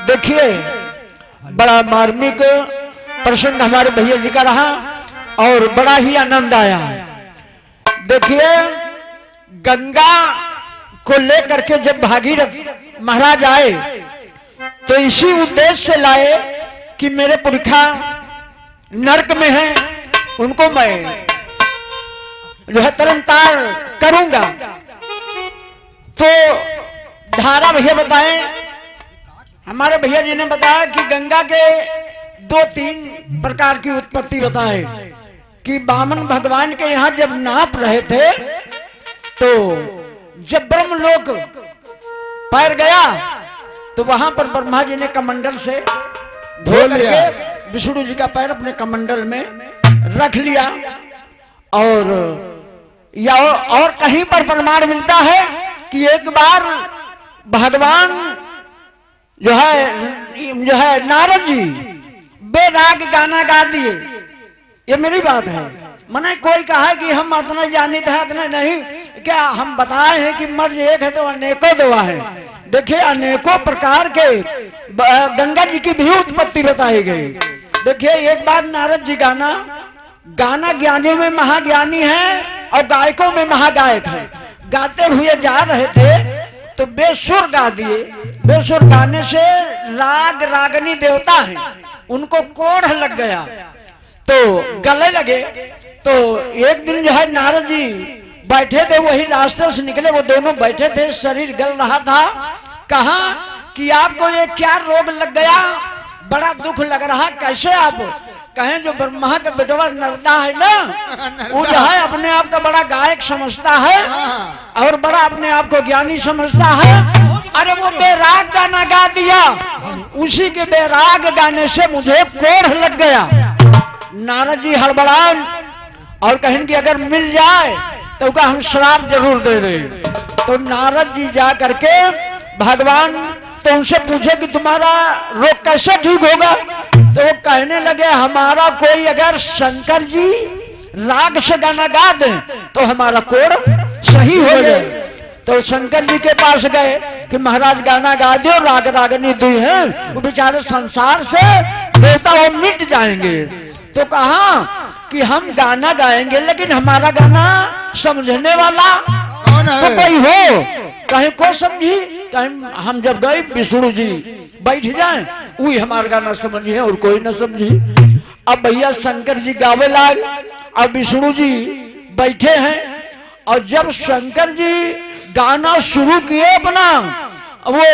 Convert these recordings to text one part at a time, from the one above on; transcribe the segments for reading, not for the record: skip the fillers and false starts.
देखिए बड़ा मार्मिक प्रसंग हमारे भैया जी का रहा और बड़ा ही आनंद आया। देखिए गंगा को लेकर के जब भागीरथ महाराज आए तो इसी उद्देश्य से लाए कि मेरे पुरखा नरक में हैं, उनको मैं जो है तरनतार करूंगा। तो धारा भैया बताएं, हमारे भैया जी ने बताया कि गंगा के 2-3 प्रकार की उत्पत्ति बताए कि वामन भगवान के यहां जब नाप रहे थे तो जब ब्रह्मलोक पैर गया तो वहां पर ब्रह्मा जी ने कमंडल से धो करके विष्णु जी का पैर अपने कमंडल में रख लिया। और कहीं पर प्रमाण मिलता है कि एक बार भगवान जो है नारद जी बेराग गाना गा दिए। ये मेरी बात है, मैंने कोई कहा है कि हम इतना जानित है इतना नहीं, क्या हम बताए हैं कि मर्ज एक है तो अनेकों दुआ है। देखिए अनेकों प्रकार के गंगा जी की भी उत्पत्ति बताई गई। देखिए एक बार नारद जी गाना ज्ञानियों में महाज्ञानी है और गायकों में महागायक है। गाते हुए जा रहे थे तो बेसुर गा दिए। बेसुर गाने से रागनी देवता है, उनको कोढ़ लग गया तो गले लगे। तो एक दिन जो है नारद जी बैठे थे, वही रास्ते से निकले, वो दोनों बैठे थे, शरीर गल रहा था। कहा कि आपको ये क्या रोग लग गया, बड़ा दुख लग रहा, कैसे आप कहें जो ब्रह्मा का बेटवा नरदा है ना, वो जो है अपने आप का बड़ा गायक समझता है और बड़ा अपने आप को ज्ञानी समझता है। अरे वो बेराग गाना गा दिया, उसी के बेराग गाने से मुझे कोढ़ लग गया। नारद जी हड़बड़ान और कहें कि अगर मिल जाए तो का हम श्राप जरूर दे दे। तो नारद जी जा करके भगवान तो उनसे पूछे कि तुम्हारा रोग कैसे ठीक होगा। तो वो कहने लगे हमारा कोई अगर शंकर जी राग से गाना गा दे तो हमारा कोढ़ सही हो जाए। तो शंकर जी के पास गए कि महाराज गाना गा दो, रागनी दी है, वो बेचारे संसार से देवता वो मिट जाएंगे। तो कहा कि हम गाना गाएंगे लेकिन हमारा गाना समझने वाला तो कोई हो, कहीं को समझी, कहीं हम जब गए विष्णु जी बैठ जाए वही हमारा गाना समझिए और कोई ना समझी। अब भैया शंकर जी गावे लाग, अब विष्णु जी बैठे हैं और जब शंकर जी गाना शुरू किए अपना वो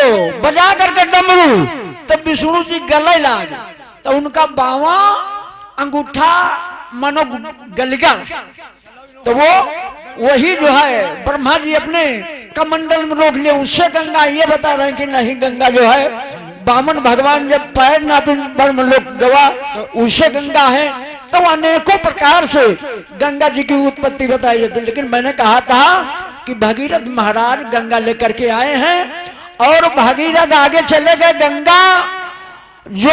बजा करके डमरू, तब विष्णु जी गले लाग। तो उनका बावा अंगूठा मनो गलिगा, तो वो वही जो है ब्रह्मा जी अपने कमंडल में रोक लिए, उससे गंगा। ये बता रहे हैं कि नहीं, गंगा जो है वामन भगवान जब पैर नापिन ब्रह्मलोक गवा उससे गंगा है। तो अनेकों प्रकार से गंगा जी की उत्पत्ति बताई जाती है। लेकिन मैंने कहा था कि भगीरथ महाराज गंगा लेकर के आए हैं और भगीरथ आगे चले गए। गंगा जो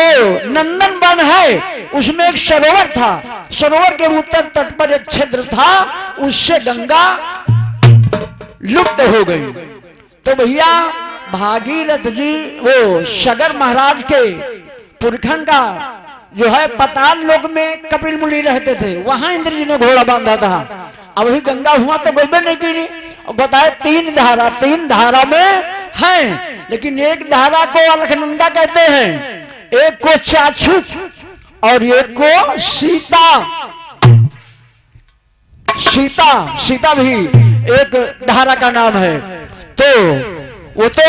नंदन वन है उसमें एक सरोवर था, सरोवर के उत्तर तट पर एक छिद्र था, उससे गंगा लुप्त हो गई। तो भैया भागीरथ जी वो सगर महाराज के पुरखन का जो है पताल लोक में कपिल मुनि रहते थे, वहां इंद्र जी ने घोड़ा बांधा था। अब वही गंगा हुआ तो गोबे नहीं की। बताए 3 धारा में है, लेकिन एक धारा को अलखनंदा कहते हैं, एक को चाक्षुष और एक को सीता भी एक धारा का नाम है। तो वो तो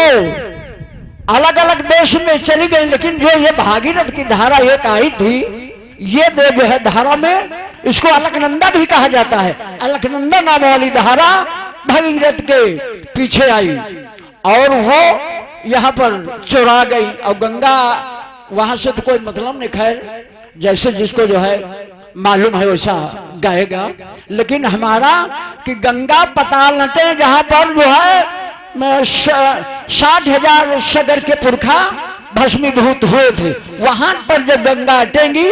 अलग अलग देश में चली गई, लेकिन जो ये भागीरथ की धारा एक आई थी, ये जो है धारा में इसको अलकनंदा भी कहा जाता है। अलकनंदा नाम वाली धारा भागीरथ के पीछे आई और वो यहाँ पर चुरा गई। और गंगा वहां से तो कोई मतलब नहीं, खैर जैसे जिसको जो है मालूम है वैसा गाएगा। लेकिन हमारा कि गंगा पताल नटे जहां पर जो है 60,000 सगर के पुरखा भस्मीभूत हुए थे, वहां पर जब गंगा हटेंगी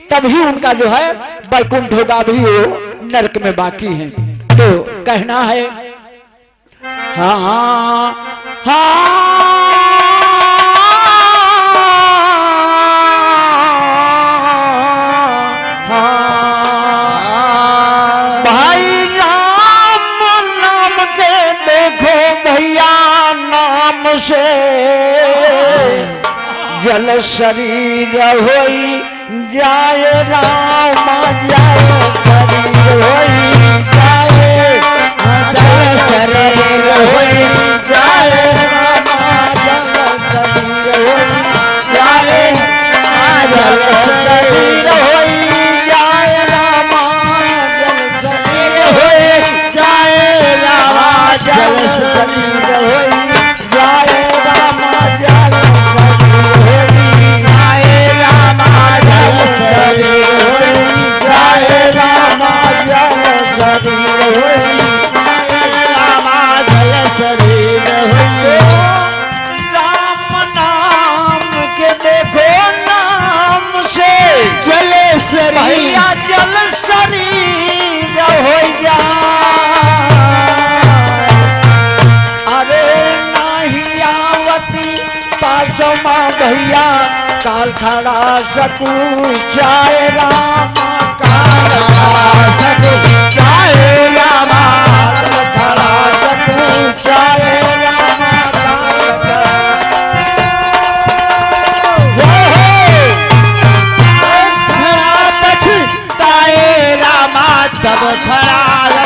तभी उनका जो है वैकुंठ होगा, अभी वो नरक में बाकी है। तो कहना है हाँ हाँ जल शरीर होई जाए रामा जल शरीर होई जाए जल शरीर होई जाए रामा जल शरीर होई जाए जल शरीर होई जाए रामा जल शरीर होई जाए रामा जल शरीर होई जाए रामा जल शरीर होई जाए रामा जल शरीर होई जाए रामा जल शरीर होई रामा जल शरीर होई राम नाम के देखो नाम से जल शरीर भैया जल शरीर हो जाए अरे नहीं आवती पासमा भैया काल खड़ा सकू जाए रामा काल सकू जाए रामा खड़ा सकू जाए रामा खड़ा पछताए रामा तब खड़ा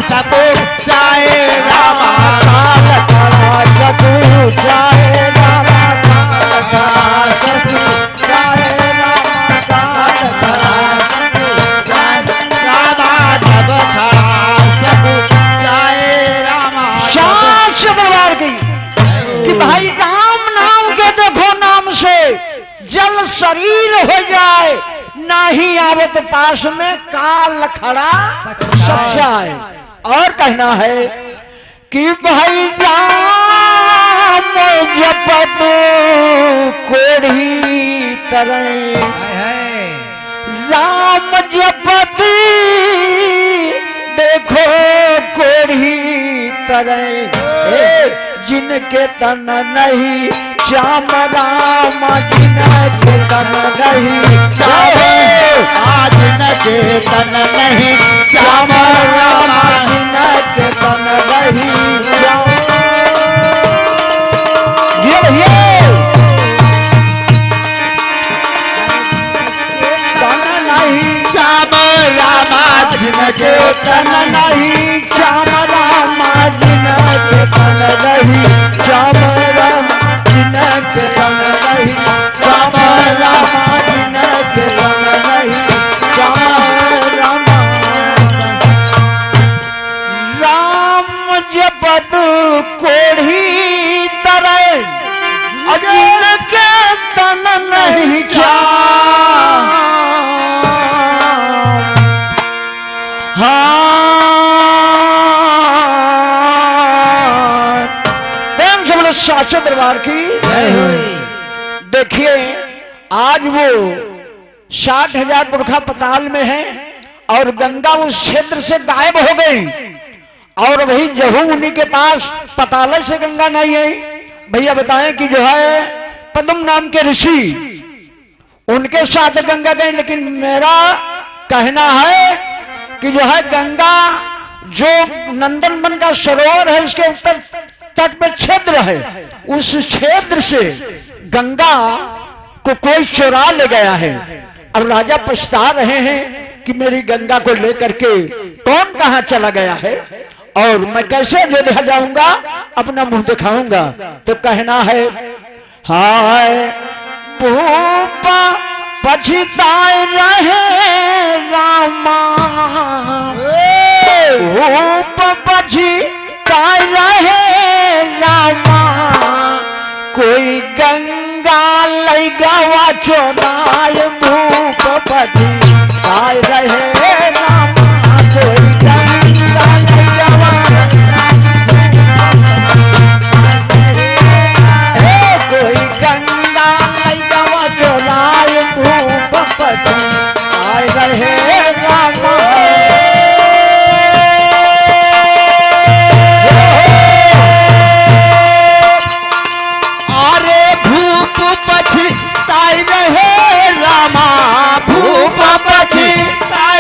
सकू जाए रामा काल खड़ा सकू जाए रामा खड़ा सकू जाए रामा काल खड़ा रामा तब खड़ा सकू जाए रामा शांत दरबार की कि भाई राम नाम के देखो नाम से जल शरीर हो जाए नहीं आवत पास में काल खड़ा सब जाए और कहना है कि भाई राम जपत कोढ़ी तरह राम जपति देखो कोढ़ी तरह जिनके तन नहीं श्याम राम जिनके तन नहीं आज न चेतन नहीं श्याम रामा जिनके तन नहीं ये भैया तन नहीं श्याम रामा जिनके तन नहीं श्याम रामा जिनके तन नहीं श्याम राम जिनके तन नहीं श्याम रामा जिनके तन नहीं श्याम रामा राम जपत कोढ़ी तरह जिनके तन नहीं श्याम प्रेम से बोलो साचे दरबार की देखिए आज वो 60,000 पुरखा पताल में है और गंगा उस क्षेत्र से गायब हो गई और वही जहू उन्हीं के पास पताल से गंगा नहीं आई। भैया बताएं कि जो है पद्म नाम के ऋषि उनके साथ गंगा गई, लेकिन मेरा कहना है कि जो है गंगा जो नंदनवन का सरोवर है उसके उत्तर तट पे क्षेत्र है, उस क्षेत्र से गंगा को कोई चुरा ले गया है। अब राजा पछता रहे हैं कि मेरी गंगा को लेकर के कौन कहां चला गया है और मैं कैसे अयोध्या जाऊंगा, अपना मुंह दिखाऊंगा। तो कहना है हाय भूपा पछताए रहे रामा, भूप पछताए रहे रामा, कोई गंगा लई गवा चोराय भूप पछताए रहे रामा, कोई गंगा लई गवा कोई गंगा लई गवा चोराय भूप पछताए रहे रामा। पछताए रहे रामा, भूप पछताए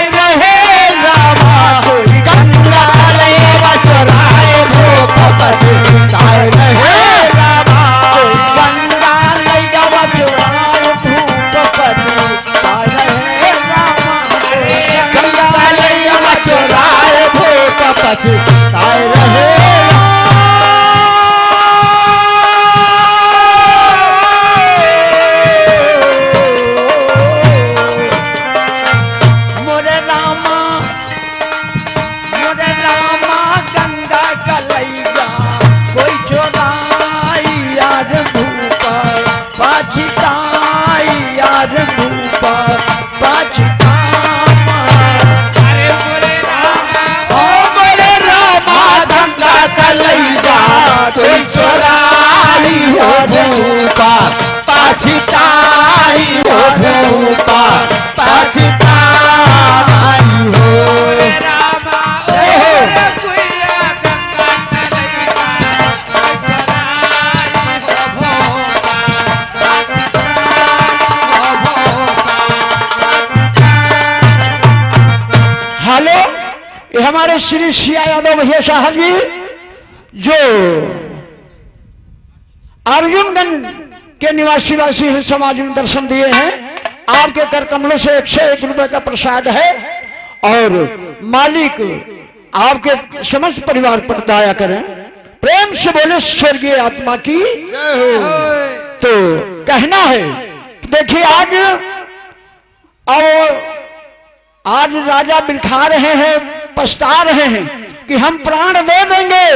यार भूपा पाछितामा। ओ बोले रामा गंगा कलैया कोई चोराई हो भूपा पाछिताई हो भूपा पाछिताई हो। हेलो, ये हमारे श्री सिया यादव भैया साहब जी जो अर्जुनगंज के निवासी हैं, समाज में दर्शन दिए हैं। आपके कर कमलों से 101 रुपए का प्रसाद है और मालिक आपके समस्त परिवार पर दया करें। प्रेम से बोले स्वर्गीय आत्मा की जय हो। तो कहना है, देखिए आज राजा बिलखा रहे हैं, पछता रहे हैं कि हम प्राण दे देंगे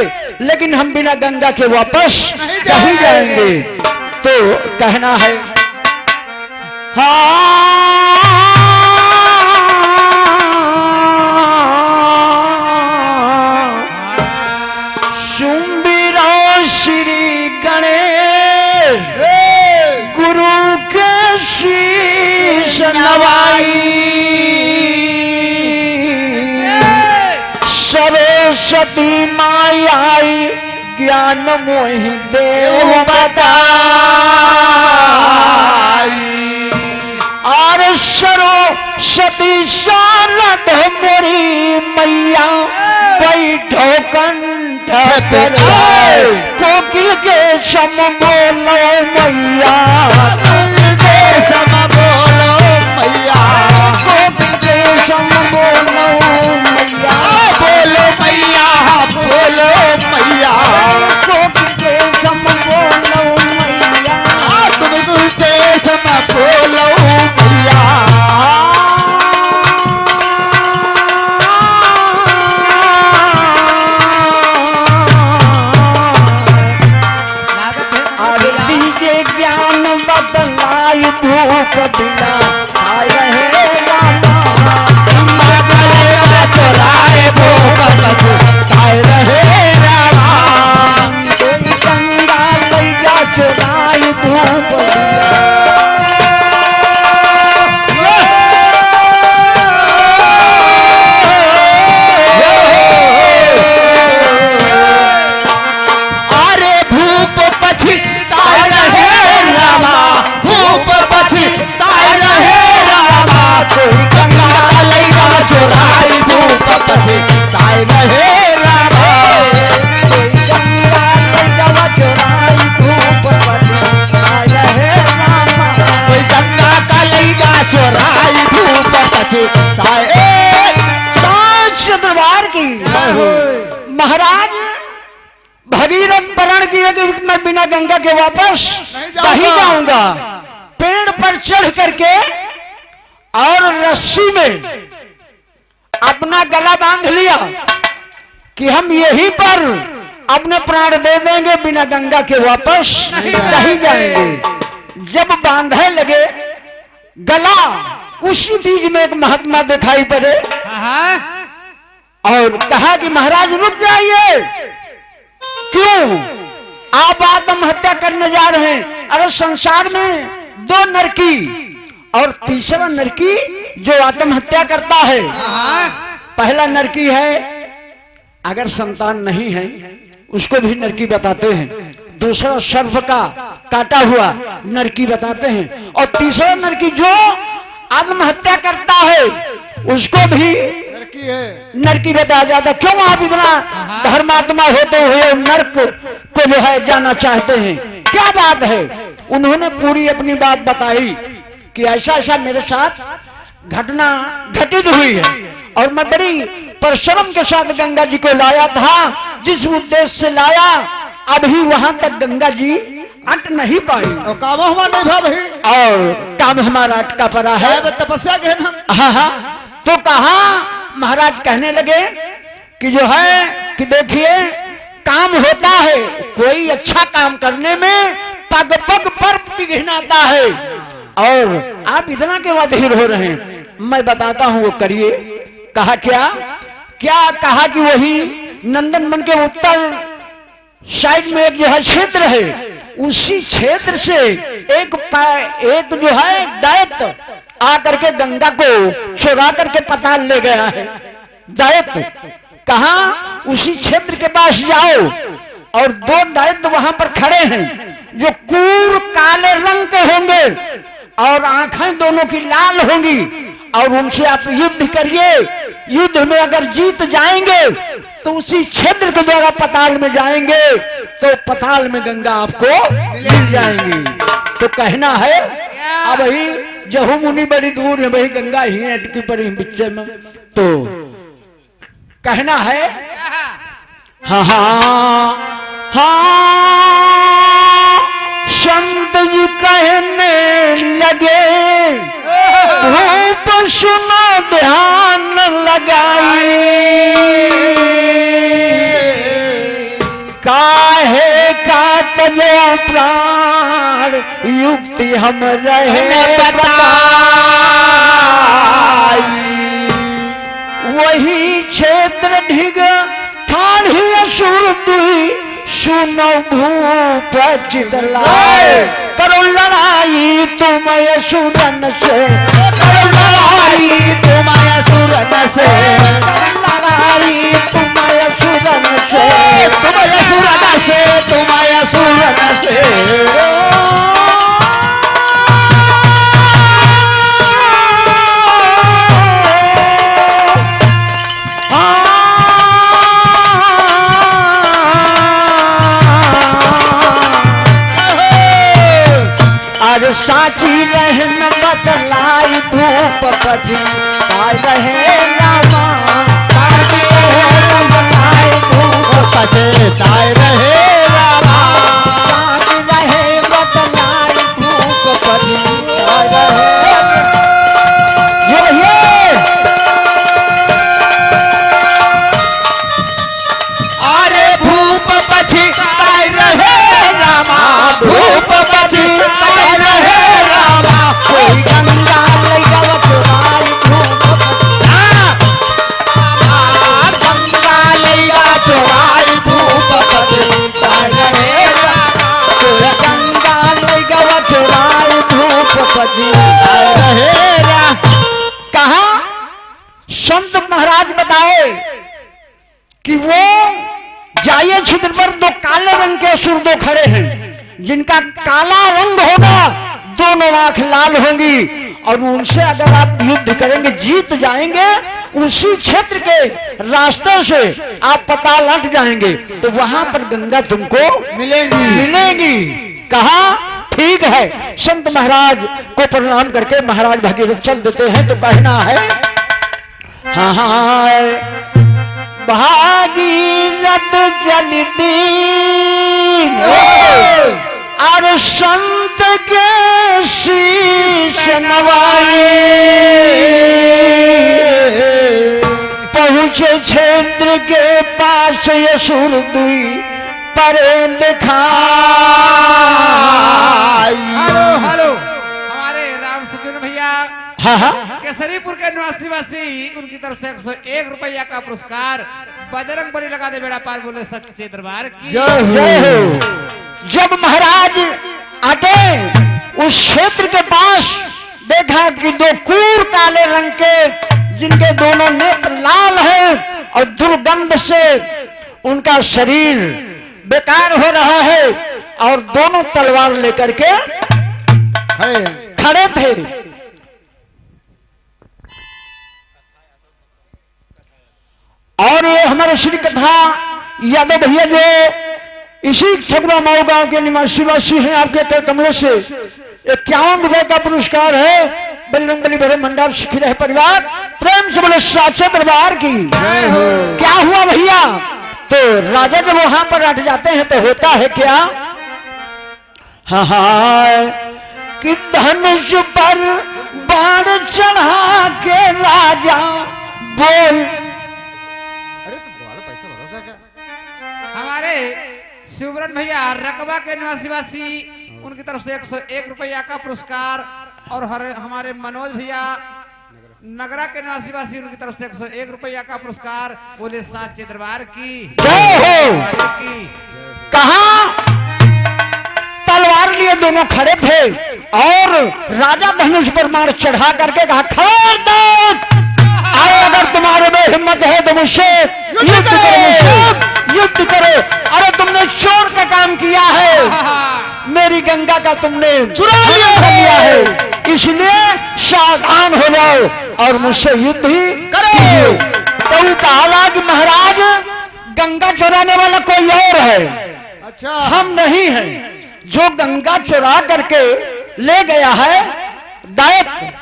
लेकिन हम बिना गंगा के वापस नहीं जाएंगे। तो कहना है, शुंबिरो श्री गणेश गुरु के शीश नवाई, सरस्वती माई ज्ञान मोहि देव बताई। और सरस्वती शारद मोरी मैया बैठो कंठ पर, कोकिल के सम बोलो मैया, सम बोलो मैया, कोकिल के सम बोलो मैया, बोलो मैया, बोलो मैया, कोकिल के सम बोलो मैया, तुम गुस्से सम बोलो मैया। आरती के ज्ञान बदलाई धूप बिना आए रहे रामा, चोराए भूप ताए रहे रामा, कोई गंगा मैया चुराई धूप अरे भूप पछी ताए रहे रामा, भूप पछी ताए रहे रामा, गंगा कलैया चोराई भूप पछी ताए रहे रामा, कोई गंगा मैया चुराई धूप आए रहे रामा। कोई गंगा कलैया चोराई भूप पछी ताए। सांच दरबार की महाराज भगीरथ प्रण किए कि मैं बिना गंगा के वापस नहीं जाऊंगा। पेड़ पर चढ़ करके और रस्सी में अपना गला बांध लिया कि हम यहीं पर अपने प्राण दे देंगे, बिना गंगा के वापस नहीं जाएंगे। जब बांधने लगे गला, उसी बीच में एक महात्मा दिखाई पड़े और कहा कि महाराज रुक जाइए, क्यों आप आत्महत्या करने जा रहे हैं? अरे संसार में 2 नरकी और तीसरा नरकी जो आत्महत्या करता है। पहला नरकी है अगर संतान नहीं है उसको भी नरकी बताते हैं, दूसरा सर्प का काटा हुआ नरकी बताते हैं, और तीसरा नरकी जो आत्महत्या करता है उसको भी लड़की है। नरकी बताया जाता। क्यों आप इतना धर्मात्मा होते हुए नरक को जो है जाना चाहते हैं? क्या बात है? उन्होंने पूरी अपनी बात बताई कि ऐसा ऐसा मेरे साथ घटना घटित हुई है और मैं बड़ी परिश्रम के साथ गंगा जी को लाया था। जिस उद्देश्य से लाया अभी वहां तक गंगा जी अट नहीं पाई और काम हमारा नहीं भाई, और काम हमारा अटका पड़ा है। तपस्या के हम। हाँ हाँ, तो कहा महाराज कहने लगे कि जो है कि देखिए काम होता है, कोई अच्छा काम करने में पग पग पर पिघनाता है और आप इतना क्यों अधीर हो रहे हैं, मैं बताता हूं वो करिए। कहा क्या क्या कहा कि वही नंदन वन के उत्तर साइड में एक जो है क्षेत्र है, उसी क्षेत्र से एक जो है दैत्य आकर के गंगा को चुरा करके पताल ले गया है। दैत्य कहा, उसी क्षेत्र के पास जाओ और दो दैत्य वहां पर खड़े हैं जो क्रूर काले रंग के होंगे और आंखें दोनों की लाल होंगी, और उनसे आप युद्ध करिए। युद्ध में अगर जीत जाएंगे तो उसी क्षेत्र के द्वारा पताल में जाएंगे, तो पताल में गंगा आपको मिल जाएंगी। तो कहना है अब ही जहू मुनि बड़ी दूर है, वही गंगा ही अटकी पड़ी बिच्चे में। तो कहना है हाँ हाँ हाँ, संत जी कहने लगे धूप सुनो ध्यान लगाई, काहे का तजो प्राण युक्ति हम रहे बताई। वही क्षेत्र ढिग ठाढ़ी असुर दुई सुनो भूप चितलाए, करो लड़ाई तुम असुरन से, करो लड़ाई तुम असुरन से, लड़ाई तुम असुरन से, तुम असुरन से, तुम असुरन से। साची रहन बदलाई धूप पटी रहे रामा, साची रहन बदलाई धूप पछताए रहे रामा, साची रहे बदलाई धूप पटी रहे। अरे भूप पछताए रहे रामा, भूप पछताए रहे रामा, कोई गंगा ले गवा चुराई धूप गंगा लैया चोराई धूप पछताए रहे रामा, गंगा ले गवा चुराई धूप पछताए रहे रामा। कहा संत महाराज बताए कि वो जाइए क्षेत्र पर दो काले रंग के असुर दो खड़े हैं, जिनका काला रंग होगा दोनों आंख लाल होंगी, और उनसे अगर आप युद्ध करेंगे जीत जाएंगे, उसी क्षेत्र के रास्ते से आप पताल हट जाएंगे, तो वहां पर गंगा तुमको मिलेगी। कहा ठीक है। संत महाराज को प्रणाम करके महाराज भगीरथ चल देते हैं। तो कहना है हाँ हाँ, भागीरथ चलती और संत के शीश नवाए, पहुंचे क्षेत्र के पास असुर दुई परे दिखा। हेलो हमारे राम सज्जन भैया हाँ केसरीपुर के निवासी उनकी तरफ से 101 रुपया का पुरस्कार बजरंग बली लगा दे बेड़ा पार बोले सच्चे दरबार की जय हो। जब महाराज आते उस क्षेत्र के पास, देखा कि दो क्रूर काले रंग के, जिनके दोनों नेत्र लाल हैं और दुर्गंध से उनका शरीर बेकार हो रहा है, और दोनों तलवार लेकर के खड़े थे। और ये हमारे श्री कथा यादव भैया जो इसी ठगुआ माऊ गांव के निवासी हैं, आपके कमलों से 51 रुपए का पुरस्कार है। बजरंग बली भरे मंडल सुखी रहे परिवार, प्रेम से बोले साचे दरबार की। क्या हुआ भैया? तो राजा जब वहां पर अट जाते हैं तो होता है क्या? हाँ कि धनुष पर बाण चढ़ा के राजा बोल। अरे तो बोलो पैसा भरोसा क्या? हमारे शिवरन भैया रकबा के निवासी उनकी तरफ से 101 रुपया का पुरस्कार और हमारे मनोज भैया नगरा के निवासी वासी उनकी तरफ से 101 रुपया का पुरस्कार। बोले साचे दरबार की जय हो। की। कहा तलवार लिए दोनों खड़े थे और राजा धनुष पर मार चढ़ा करके कहा खबरदार, आओ अगर तुम्हारे में हिम्मत है तो मुझसे युद्ध करो, युद्ध करो। अरे तुमने चोर का काम किया है, मेरी गंगा का तुमने चुरा लिया है, इसलिए सावधान हो जाओ और मुझसे युद्ध ही करो। तो कहा कि महाराज गंगा चुराने वाला कोई और है, अच्छा हम नहीं हैं। जो गंगा चुरा करके ले गया है दैत्य,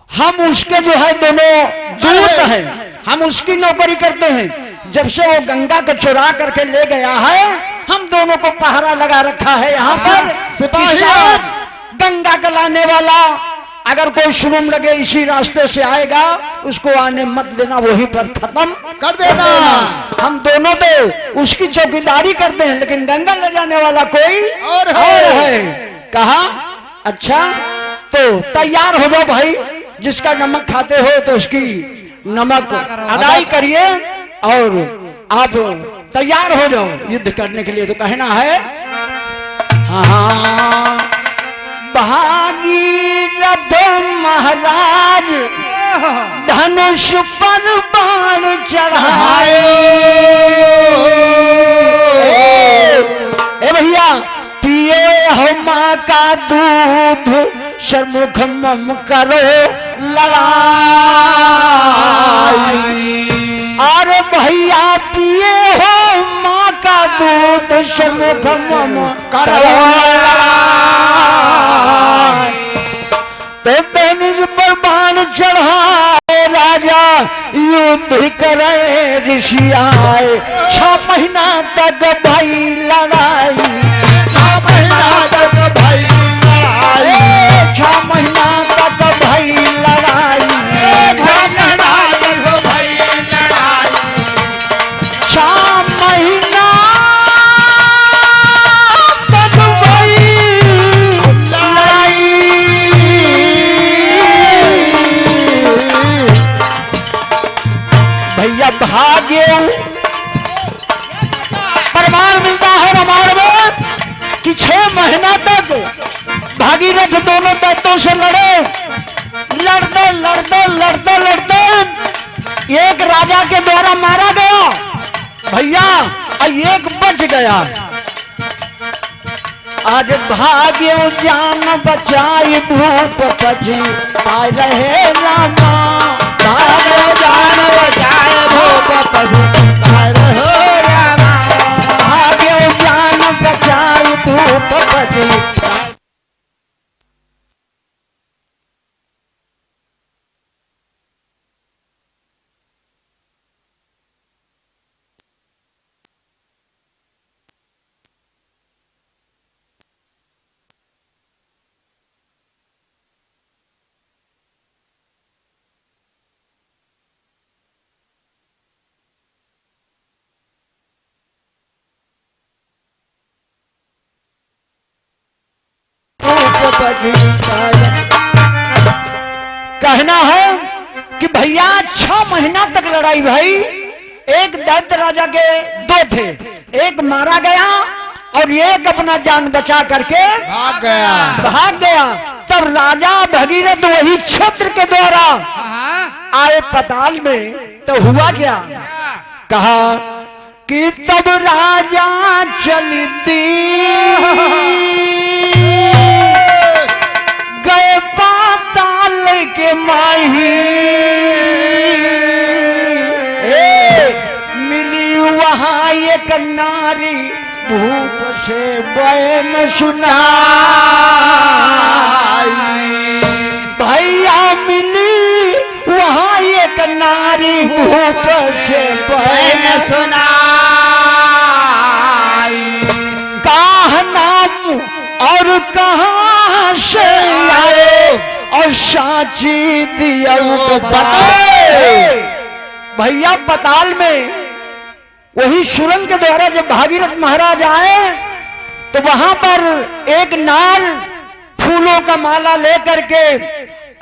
हम उसके जो है दोनों दूत हैं, हम उसकी नौकरी करते हैं। जब से वो गंगा को चुरा करके ले गया है, हम दोनों को पहरा लगा रखा है यहाँ पर। सिपाही गंगा का लाने वाला अगर कोई शुलूम लगे इसी रास्ते से आएगा, उसको आने मत देना, वहीं पर खत्म कर देना। हम दोनों तो उसकी चौकीदारी करते हैं, लेकिन गंगा ले जाने वाला कोई और है। कहा अच्छा तो तैयार हो जाओ भाई, जिसका नमक खाते हो तो उसकी नमक अदाई करिए और आप तैयार हो जाओ युद्ध करने के लिए। तो कहना है हाँ भागीरथ महाराज धनुष पर बाण चढ़ाए। ए भैया पिए हो माँ का दूध, सम्मुख मम करो लड़ाई। अरे भैया पिए हो माँ का दूध, सम्मुख मम करो तो धनुष पर बाण चढ़ाए, राजा युद्ध करे ऋषि आए। 6 महीना तक भाई लड़ाई, 6 महीना तक भाई लड़ाई, 6 महीना तक भाई लड़ाई, 6 महीना तक भाई लड़ाई, 6 महीना तक भाई लड़ाई। भैया भाग्य प्रमाण मिलता है रामायण में कि 6 महीना तक भागीरथ दोनों दैत्यों से लड़े, लड़ते लड़ते लड़ते लड़ते एक राजा के द्वारा मारा गया भैया और एक बच गया। आज भाग्य जान बचाई भूपति आए रहे रामा, भाग्य जान बचाए भूपति आए रहे रामा, भाग्य जान बचाई भूपति। कहना है कि भैया 6 महीना तक लड़ाई भाई। एक दैत्य राजा के 2 थे, एक मारा गया और एक अपना जान बचा करके भाग गया। तब राजा भगीरथ वही क्षेत्र के द्वारा आए पताल में, तो हुआ क्या? कहा कि तब राजा चलती गए पाताल के माही, मिली वहां एक नारी भूप से बयान सुनाई। भैया मिली वहां एक नारी भूप से बयान सुनाई। कहा नाम और कहां से आए और साची दिया बताए। भैया पताल में वही सुरंग के द्वारा जब भागीरथ महाराज आए तो वहां पर एक नार फूलों का माला लेकर के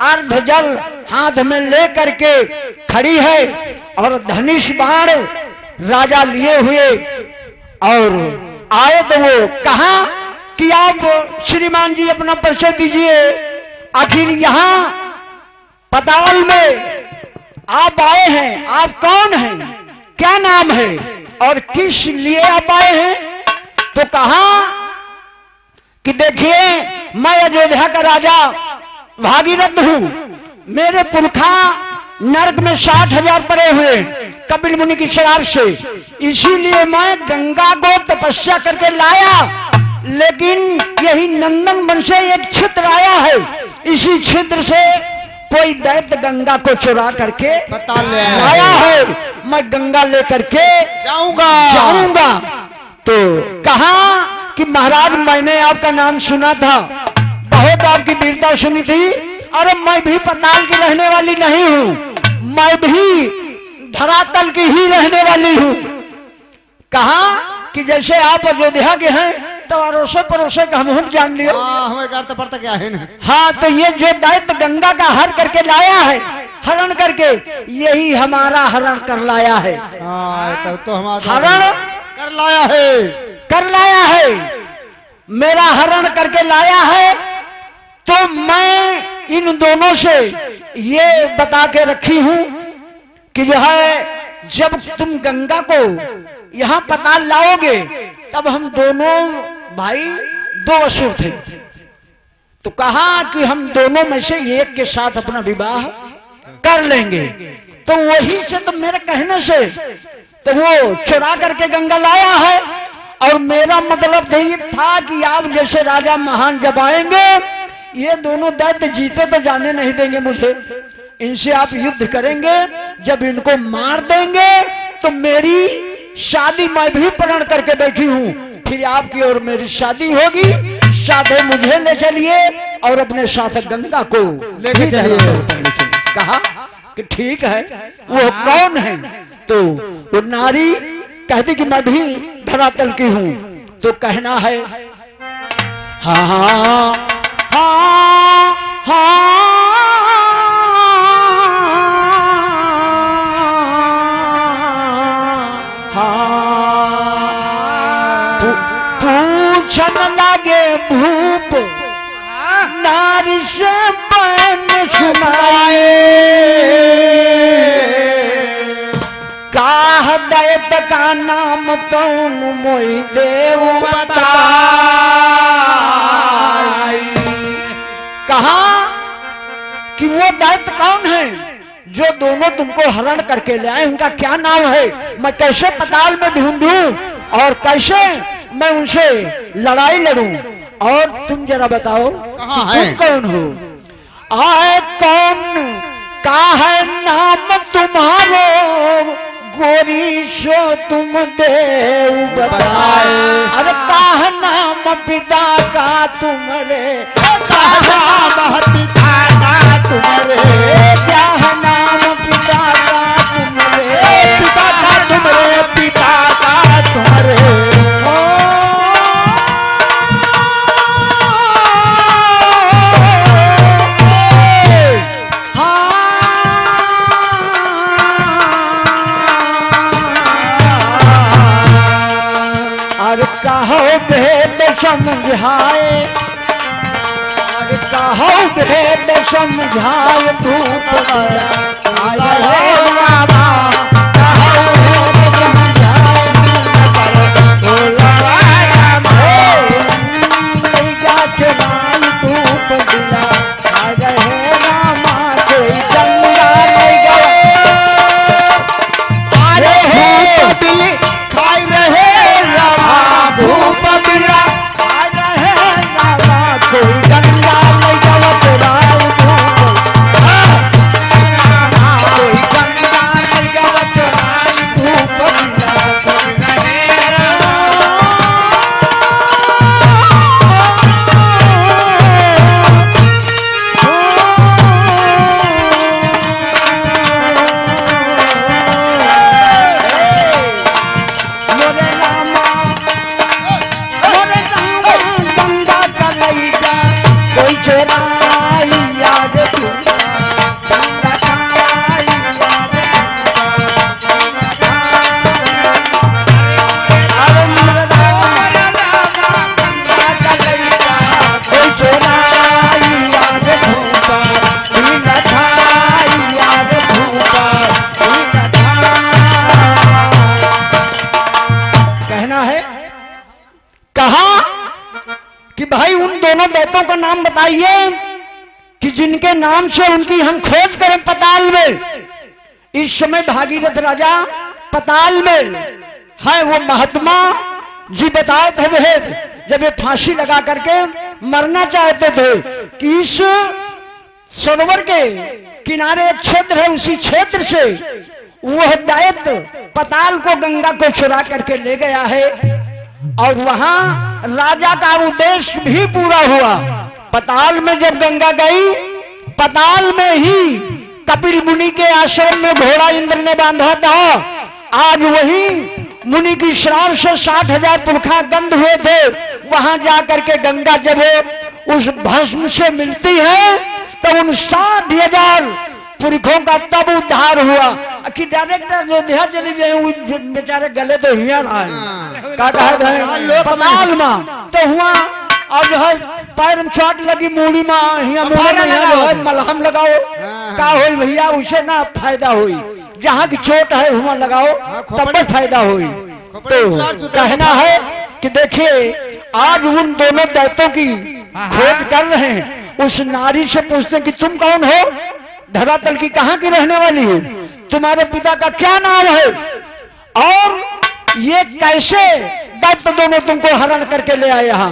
अर्ध जल हाथ में लेकर के खड़ी है और धनुष बाण राजा लिए हुए और आए तो वो कहा कि आप श्रीमान जी अपना परिचय दीजिए, आखिर यहाँ पताल में आप आए हैं, आप कौन हैं, क्या नाम है और किस लिए आप आए हैं? तो कहा कि देखिए मैं अयोध्या का राजा भागीरथ हूं, मेरे पुरखा नरक में 60,000 पड़े हुए कपिल मुनि की शराब से, इसीलिए मैं गंगा को तपस्या करके लाया, लेकिन यही नंदन वन से एक छिद्र आया है, इसी छिद्र से कोई दैत्य गंगा को चुरा करके पता ले आया है, मैं गंगा लेकर के जाऊंगा। तो कहा कि महाराज मैंने आपका नाम सुना था, बहुत आपकी वीरता सुनी थी, अरे मैं भी पताल की रहने वाली नहीं हूं, मैं भी धरातल की ही रहने वाली हूं। कहा कि जैसे आप अयोध्या के हैं तो अड़ोसे पड़ोसे का हम जान लियो। हमें करते पड़ता क्या है ना। हाँ तो ये जो दैत्य गंगा का हर करके लाया है, हरण करके, यही हमारा हरण कर लाया है। तो हमारा हरण कर लाया है, मेरा हरण करके लाया है। तो मैं इन दोनों से ये बता के रखी हूं कि जो है जब तुम गंगा को यहां पताल लाओगे तब हम दोनों भाई 2 असुर थे, तो कहा कि हम दोनों में से एक के साथ अपना विवाह कर लेंगे। तो वही से तो मेरे कहने से तो वो चुरा करके गंगा लाया है, और मेरा मतलब तो ये था कि आप जैसे राजा महान जब आएंगे, ये दोनों दैत्य जीते तो जाने नहीं देंगे मुझे, इनसे आप युद्ध करेंगे, जब इनको मार देंगे तो मेरी शादी मैं भी प्रण करके बैठी हूं, फिर आपकी और मेरी शादी होगी, साथे मुझे ले चलिए और अपने साथ गंगा को लेके चलिए। कहा कि ठीक है, वो कौन है? तो वो नारी कहती कि मैं भी धरातल की हूं। तो कहना है हाँ हाँ हाँ हाँ पूछन लगे भूप नारी से बन सुनाए, काह दैत का नाम तुम मोहि देव बताई। कहा कि वो दैत्य कौन है जो दोनों तुमको हरण करके ले आए, उनका क्या नाम है, मैं कैसे पताल में ढूंढूं और कैसे मैं उनसे लड़ाई लड़ूं, और तुम जरा बताओ कहाँ तुम है? कौन हो, आए कौन का है नाम तुम्हारो, गोरी सो तुम देव बताए। अरे का नाम पिता का तुमरे, पिता का तुम्हारे, क्या नाम पिता का तुमरे, पिता का तुम्हारे, पिता का तुम्हारे। अरे कहो भेद समझाए, अरे कहो भेद समझाए धूप जिनके नाम से उनकी हम खोज करें पताल में। इस समय भागीरथ राजा पताल में है। वो महात्मा जी बताए थे भेद, जब ये फांसी लगा करके मरना चाहते थे कि इस सरोवर के किनारे एक क्षेत्र है, उसी क्षेत्र से वह दैत्य पताल को गंगा को चुरा करके ले गया है। और वहां राजा का उद्देश्य भी पूरा हुआ। पताल में जब गंगा गई, पताल में ही कपिल मुनि के आश्रम में घोड़ा इंद्र ने बांधा था। आज वही मुनि की श्राप से 60,000 पुरखा गंध हुए थे। वहां जाकर के गंगा जब उस भस्म से मिलती है तो उन 60,000 पुरखों का तब उद्धार हुआ कि डायरेक्ट अयोध्या चली गए। बेचारे गले तो हिया रहा पताल माँ तो हुआ। और जो है पैर में चोट लगी, मूड़ी माँ मलहम लगाओ का हो भैया, उसे ना फायदा हुई। जहाँ की चोट है वहाँ लगाओ तब फायदा हुई। तो कहना है कि देखिए आज उन दोनों दैत्यों की खोज कर रहे हैं। उस नारी से पूछते कि तुम कौन हो, धरातल की कहाँ की रहने वाली हो, तुम्हारे पिता का क्या नाम है, और ये कैसे दैत्य दोनों तुमको हरण करके ले आए यहाँ।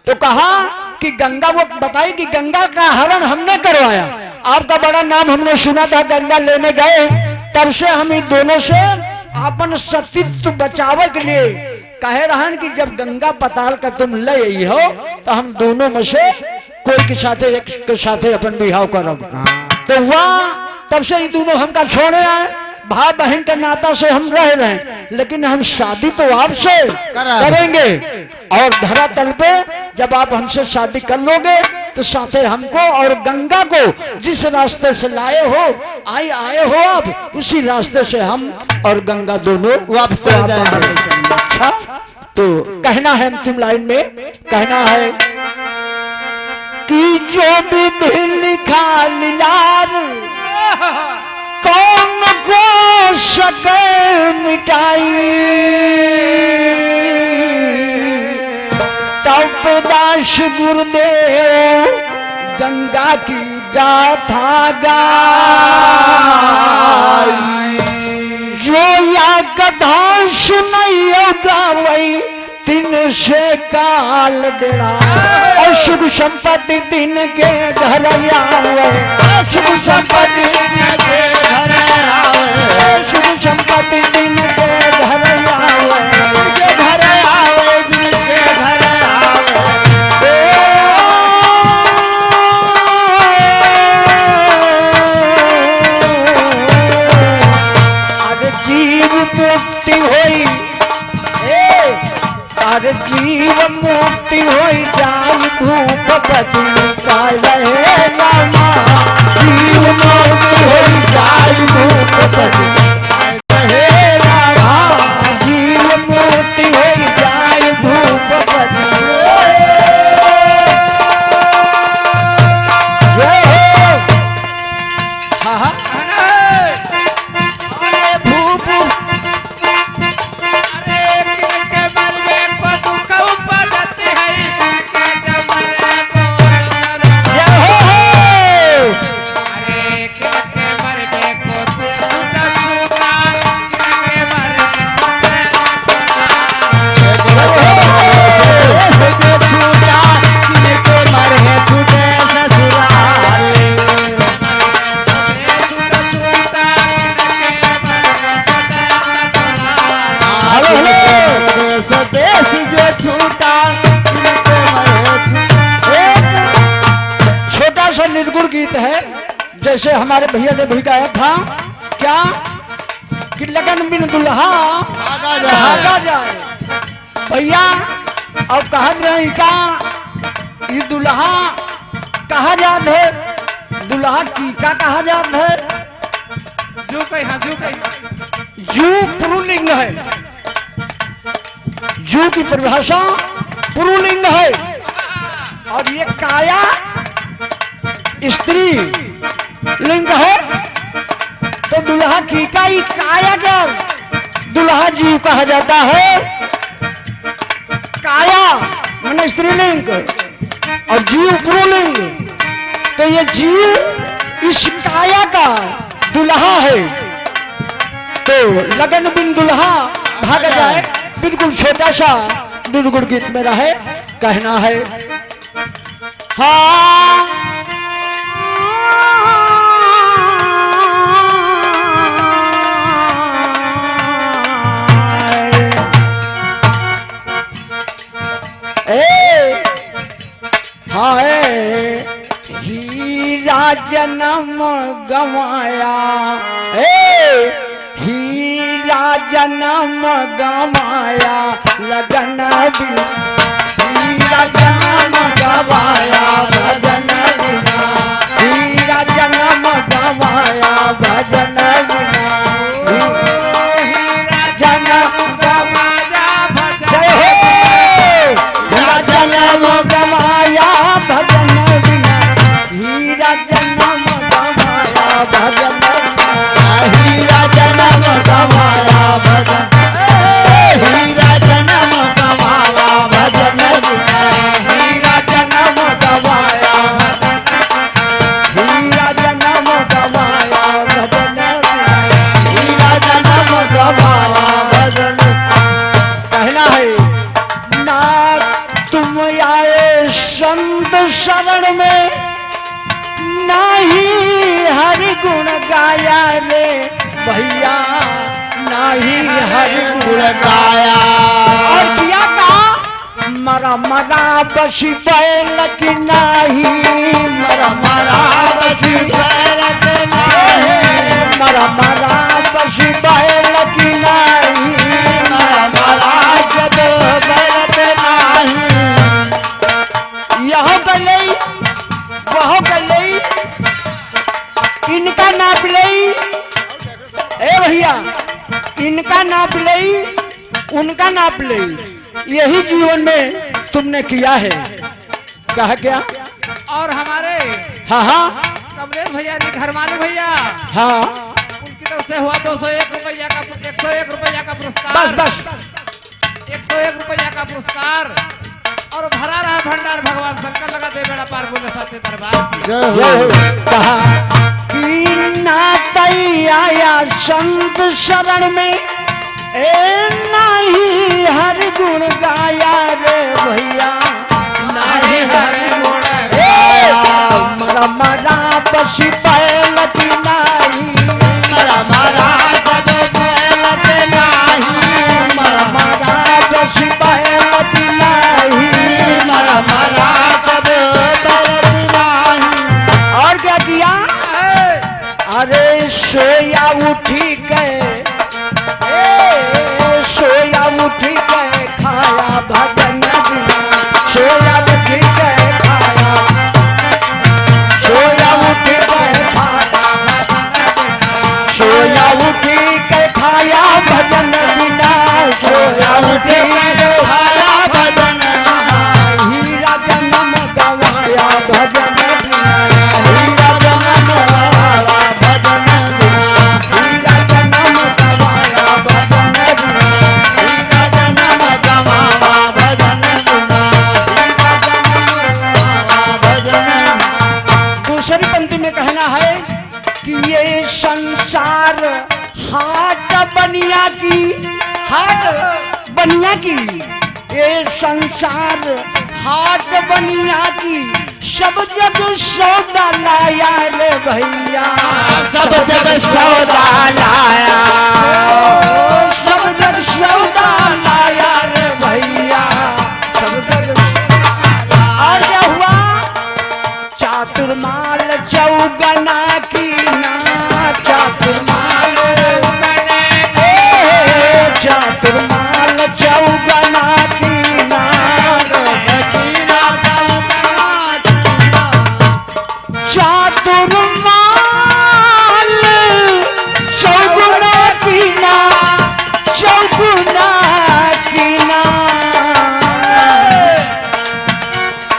तो कहा कि गंगा, वो बताई कि गंगा का हरण हमने करवाया, आपका बड़ा नाम हमने सुना था, गंगा लेने गए, तब से हम इन दोनों से अपन सतीत्व बचावे के लिए कहे रहन कि जब गंगा पताल का तुम ले आई हो तो हम दोनों में से कोई के साथे एक के साथे अपन बिहाव करब। तो वहाँ तब से ये दोनों हमका छोड़े आए। भाई बहन के नाता से हम रह रहे हैं, लेकिन हम शादी तो आपसे करेंगे। और धरातल पे जब आप हमसे शादी कर लोगे तो साथे हमको और गंगा को जिस रास्ते से लाए हो आए हो आप, उसी रास्ते से हम और गंगा दोनों वापस चले जाएंगे। अच्छा, तो कहना है अंतिम लाइन में, कहना है कि जो विधि लिखा लीलार कौन को सके मिटाई, तब दास गुरुदेव गंगा की गाथा गाई। जो या कथा सुनाई गावई दिन से काल बेड़ा, और सुख संपत्ति दिन के घर आवे, सुख संपत्ति दिन के घर आवे, सुख संपत्ति दिन के घर आवे, के घर आवे, दिन के घर आवे। अरे जीव मुक्ति होई, अरे जीव मुक्ति होई जाई भूप पति का रहे रामा, जीव मुक्ति होई जाई भूप पति रहे रामा, जीव मुक्ति होई जाई भूप पति। जय हो। हाँ हाँ अरे भूप जय हो। से छूटा किनके मरे छूटे ससुराल। Hello hello. देश देश जो छूटा किनके मरे छूटे। एक छोटा सा निर्गुण गीत है, जैसे हमारे भैया ने भी गाया था, क्या कि लगन बिन दुल्हा भागा जाए। भागा जाए। भैया अब कहा रहे का ये दुल्हा कहा जात है, दुल्हा टीका कहा जात है। जू कहीं हाँ जू कहीं जू पुरुलिंग है, जू की परिभाषा पुरुलिंग है, और ये काया स्त्री लिंग है। तो दुल्हा की काई काया कर दुल्हा जीव कहा जाता है। काया मैंने स्त्रीलिंग और जीव पुरुलिंग। तो ये जीव इस काया का दुल्हा है, तो लगन बिन दुल्हा भाग जाए, बिल्कुल छोटा सा निर्गुण गीत में रहे, कहना है हाँ हाय हीरा जन्म गवाया, हीरा जन्म गवाया लगन बिना, हीरा जन्म गवाया भजन बिना, हीरा जन्म गवाया भजन बिना, हीरा जन्म गवाया भजन, हीरा जन्म गवाया भजन बिना, हीरा जन्म गवाया भजन, हीरा जन्म गवाया भजन, हीरा जन्म गवाया भजन, हीरा जन्म गवाया भजन, हीरा जन्म गवाया भजन, हीरा जन्म गवाया भजन। कहना है ना तुम आए संत शरण में, नहीं हरि गुण गाया रे भैया, नहीं हरि गुण गाया और किया का मरा मरा बसी बैल की नाही, मरा मरा बसी बैलत नाही, मरा मरा बसी बैल की नाही, मरा मरा जब बैलत नाही, यह गलई वह गलई, इनका नाप लई, ए भैया इनका नाप लई उनका नाप लई, यही जीवन में तुमने किया है, कहा क्या? और हमारे हाँ हाँ कमलेश भैया जी घर वाले भैया, हाँ उनकी तरफ से हुआ 201 रुपया का 101 रुपया का पुरस्कार, बस बस 101 रुपया का पुरस्कार, और भरा रहा भंडार भगवान शंकर लगा दे बेड़ा पार बोले साथे दरबार की। जय ये हो। कहा कि नातई आया संत शरण में, ए नहीं हर गुण गाया रे भैया, नहीं हर गुण गाया, मरा मरा बसी बैल की नाही, मरा मरा सब बैलत नाही, मरा मरा बसी बैल की नाही, मरा मरा सब बैलत नाही। और क्या किया? अरे सोया उठी गए, सोया उठी गए खाया भजन बिना, सोया उठी गए खाया, सोया उठी गए खाया, सोया उठी गए खाया भजन बिना, सोया उठी गए खाया भजन, हीरा जन्म गवाया भजन बिना, हीरा जन्म गवाया भजन बिना, हीरा जन्म गवाया भजन बिना, हीरा जन्म गवाया भजन बिना, भजन। दूसरी पंक्ति में कहना है कि ये संसार हाट बनिया की, हाट बनिया की, ये संसार हाट बनिया की, सब जग सौदा लाया रे भैया, सब जग सौदा लाया, सब जग सौदा लाया रे भैया, सब जग। और क्या हुआ? चातुर्माल चौगना की ना, चातुर्माल चातुर्माल चौगना की ना, बचीना दाना चीना, चातुर्माल चौगुना की ना, चौगुना की ना,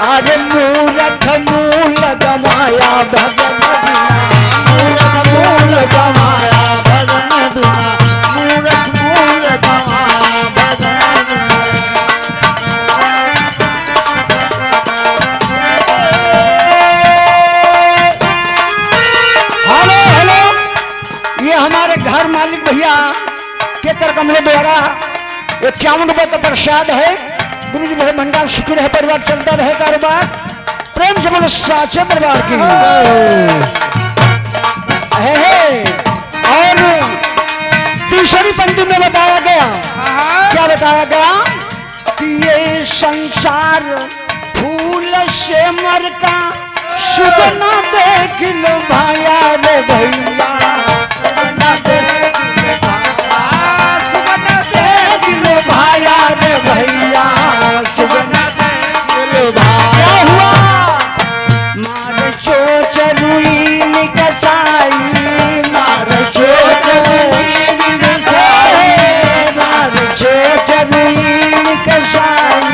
अरे मूरख मूल गवाया भगवती, कर कमरे द्वारा 51 रुपए का प्रसाद है। गुरु जी भरे भंडार सुखी रहे, परिवार चलता रहे, कारोबार प्रेम से बोलो साचे परिवार की है। और तीसरी पंक्ति में बताया गया, क्या बताया गया कि ये संसार फूल से मर का सुगना देख लो भाया रे भैया, सुगना देख लो भाया रे भैया, सुगना देख लो भाया। क्या हुआ? मार चोच रुई निकसाई, मार चोच रुई निकसाई, मार चोच रुई निकसाई,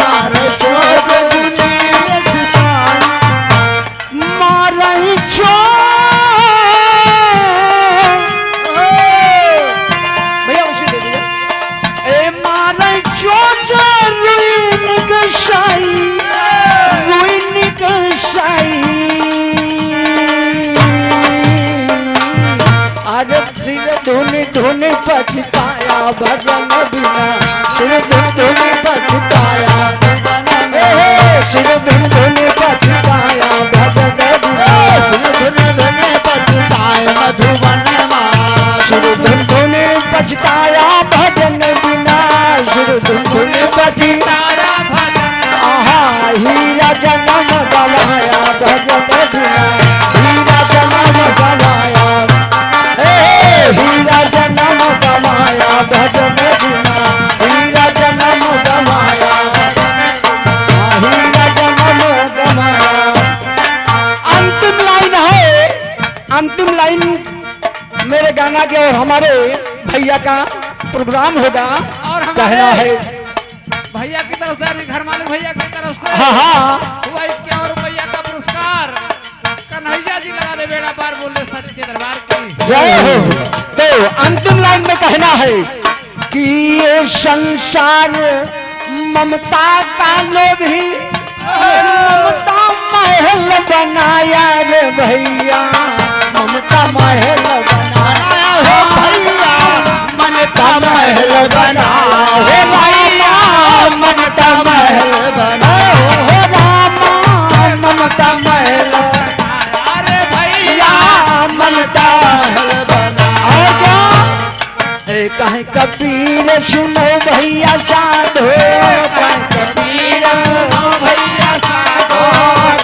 मार चोच रुई निकसाई, मारई चोच। भैया उसी दे दिया। ए मारई चोच रुई निकसाई, रुई निकसाई, अरे सिर धुन धुन पछताया भजन बिना, सिर धुन धुन पछताया भजन बिना, सिर धुन धुन पछताया भजन बिना, सुन धुन धुन पछताए मधुबन माँ, सिर धुन धुन पछताया भजन बिना, सिर धुन धुन पछताया भजन। आहा हीरा जन्म गवाया भजन बिना, हीरा जन्म गवाया, हीरा जन्म गवाया भजन बिना, हीरा जन्म गवाया, हीरा जन्म गवाया। अंतिम लाइन है, अंतिम लाइन मेरे गाना के और हमारे भैया का प्रोग्राम होगा और हमारे कहना है। भैया की तरफ से, घर मालिक भैया की तरफ से हाँ हाँ हुआ 51 रुपया का पुरस्कार कन्हैया जी लगा दे बेड़ा पार, बोले सच्चे दरबार की जय हो। तो अंतिम लाइन में कहना है कि ये संसार ममता का लोभी, ममता महल बनाया रे भैया, ममता महल बनाया हो भैया मन का महल बना, हे भैया, ममता महल बनाया, हे रामा ममता महल, अरे भैया ममता महल बना। कहीं कबीर सुनो भैया साधो, कहीं कबीर सुनो भैया साधो,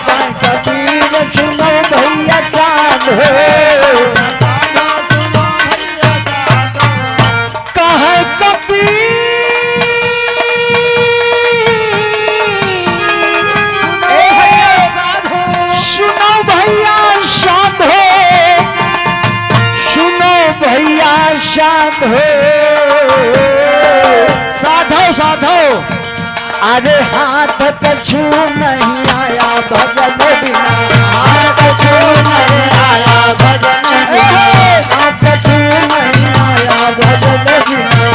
कहीं कबीर सुनो भैया साधो, साधो सुनो भैया साधो, कहीं कबीर सुनो भैया साधो, सुनो भैया साधो, साधो साधो। अरे हाथ कछु नहीं आया भजन बिना, हाथ कछु नहीं आया भजन बिना, हाथ कछु नहीं आया भजन बिना।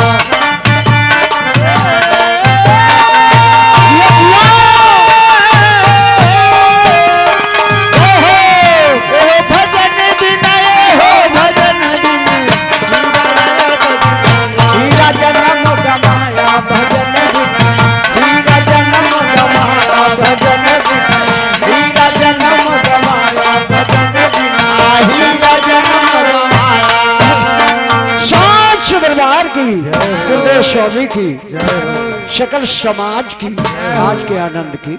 भजन बिना हो भजन बिना, हीरा जन्म गवाया भजन बिना, हीरा जन्म गवाया भजन बिना, हीरा जन्म गवाया भजन बिना, हीरा जन्म गवाया। साच दरबार की, गुरुदेव स्वामी की, सकल समाज की, आज के आनंद की।